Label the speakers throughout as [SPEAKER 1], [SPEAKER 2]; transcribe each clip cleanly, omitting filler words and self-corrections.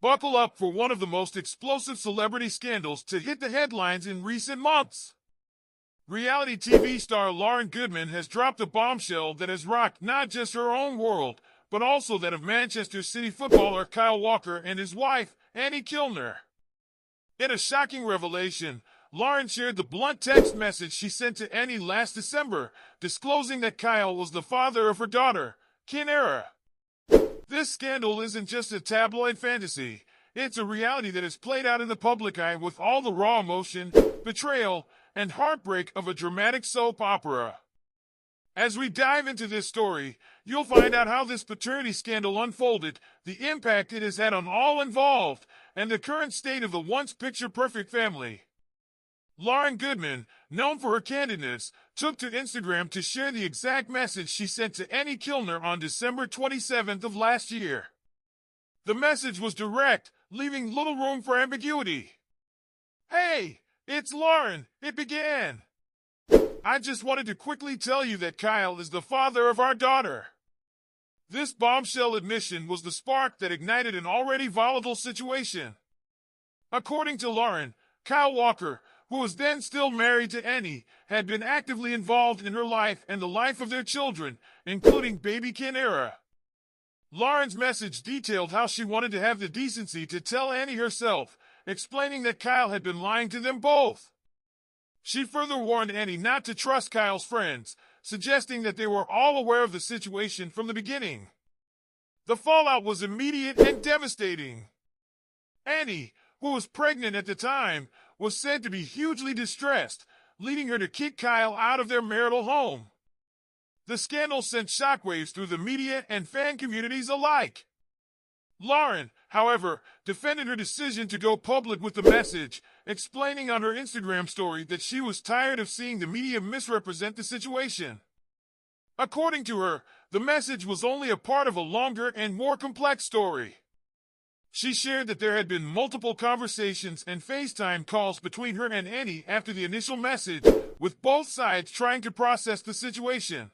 [SPEAKER 1] Buckle up for one of the most explosive celebrity scandals to hit the headlines in recent months. Reality TV star Lauryn Goodman has dropped a bombshell that has rocked not just her own world, but also that of Manchester City footballer Kyle Walker and his wife, Annie Kilner. In a shocking revelation, Lauryn shared the blunt text message she sent to Annie last December, disclosing that Kyle was the father of her daughter, Kinara. This scandal isn't just a tabloid fantasy. It's a reality that is played out in the public eye with all the raw emotion, betrayal, and heartbreak of a dramatic soap opera. As we dive into this story, you'll find out how this paternity scandal unfolded, the impact it has had on all involved, and the current state of the once picture-perfect family. Lauryn Goodman, known for her candidness, took to Instagram to share the exact message she sent to Annie Kilner on December 27th of last year. The message was direct, leaving little room for ambiguity. "Hey, it's Lauryn," it began. "I just wanted to quickly tell you that Kyle is the father of our daughter." This bombshell admission was the spark that ignited an already volatile situation. According to Lauryn, Kyle Walker, who was then still married to Annie, had been actively involved in her life and the life of their children, including baby Kinara. Lauryn's message detailed how she wanted to have the decency to tell Annie herself, explaining that Kyle had been lying to them both. She further warned Annie not to trust Kyle's friends, suggesting that they were all aware of the situation from the beginning. The fallout was immediate and devastating. Annie, who was pregnant at the time, was said to be hugely distressed, leading her to kick Kyle out of their marital home. The scandal sent shockwaves through the media and fan communities alike. Lauryn, however, defended her decision to go public with the message, explaining on her Instagram story that she was tired of seeing the media misrepresent the situation. According to her, the message was only a part of a longer and more complex story. She shared that there had been multiple conversations and FaceTime calls between her and Annie after the initial message, with both sides trying to process the situation.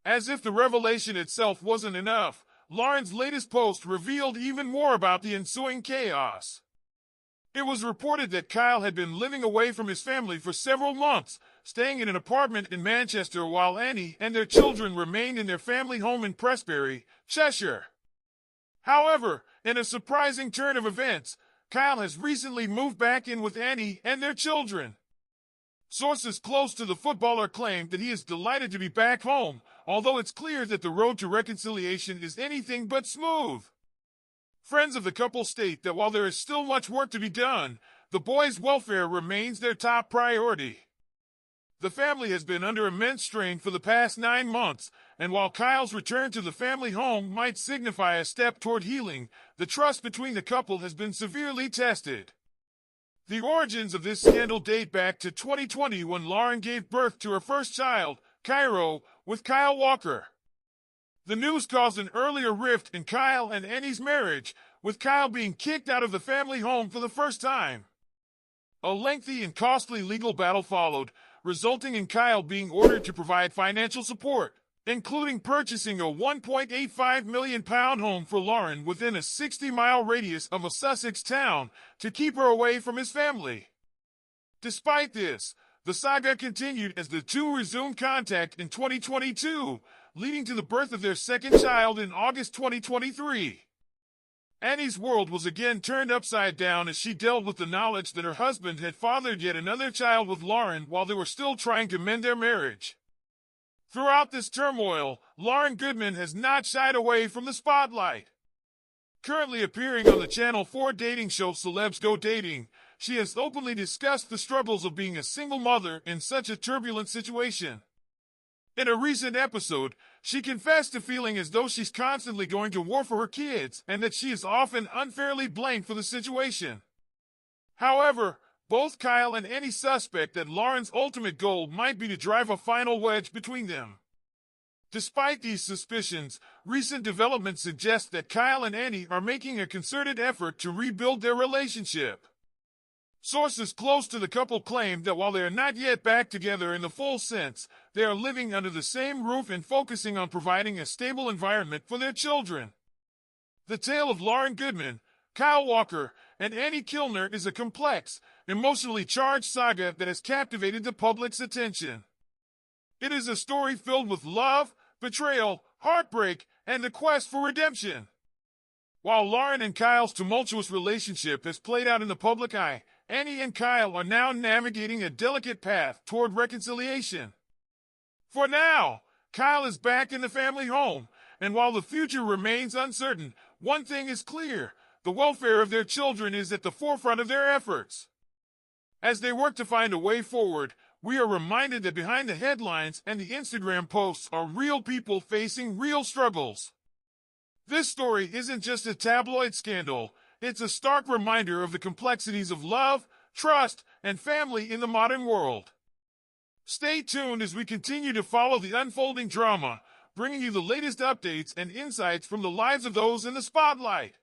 [SPEAKER 1] As if the revelation itself wasn't enough, Lauryn's latest post revealed even more about the ensuing chaos. It was reported that Kyle had been living away from his family for several months, staying in an apartment in Manchester while Annie and their children remained in their family home in Prestbury, Cheshire. However, in a surprising turn of events, Kyle has recently moved back in with Annie and their children. Sources close to the footballer claim that he is delighted to be back home, although it's clear that the road to reconciliation is anything but smooth. Friends of the couple state that while there is still much work to be done, the boys' welfare remains their top priority. The family has been under immense strain for the past 9 months, and while Kyle's return to the family home might signify a step toward healing, the trust between the couple has been severely tested. The origins of this scandal date back to 2020 when Lauryn gave birth to her first child, Cairo, with Kyle Walker. The news caused an earlier rift in Kyle and Annie's marriage, with Kyle being kicked out of the family home for the first time. A lengthy and costly legal battle followed, resulting in Kyle being ordered to provide financial support, including purchasing a £1.85 million home for Lauryn within a 60-mile radius of a Sussex town to keep her away from his family. Despite this, the saga continued as the two resumed contact in 2022, leading to the birth of their second child in August 2023. Annie's world was again turned upside down as she dealt with the knowledge that her husband had fathered yet another child with Lauryn while they were still trying to mend their marriage. Throughout this turmoil, Lauryn Goodman has not shied away from the spotlight. Currently appearing on the Channel 4 dating show Celebs Go Dating, she has openly discussed the struggles of being a single mother in such a turbulent situation. In a recent episode, she confessed to feeling as though she's constantly going to war for her kids and that she is often unfairly blamed for the situation. However, both Kyle and Annie suspect that Lauryn's ultimate goal might be to drive a final wedge between them. Despite these suspicions, recent developments suggest that Kyle and Annie are making a concerted effort to rebuild their relationship. Sources close to the couple claim that while they are not yet back together in the full sense, they are living under the same roof and focusing on providing a stable environment for their children. The tale of Lauryn Goodman, Kyle Walker, and Annie Kilner is a complex, emotionally charged saga that has captivated the public's attention. It is a story filled with love, betrayal, heartbreak, and the quest for redemption. While Lauryn and Kyle's tumultuous relationship has played out in the public eye, Annie and Kyle are now navigating a delicate path toward reconciliation. For now, Kyle is back in the family home, and while the future remains uncertain, one thing is clear: the welfare of their children is at the forefront of their efforts. As they work to find a way forward, we are reminded that behind the headlines and the Instagram posts are real people facing real struggles. This story isn't just a tabloid scandal, it's a stark reminder of the complexities of love, trust, and family in the modern world. Stay tuned as we continue to follow the unfolding drama, bringing you the latest updates and insights from the lives of those in the spotlight.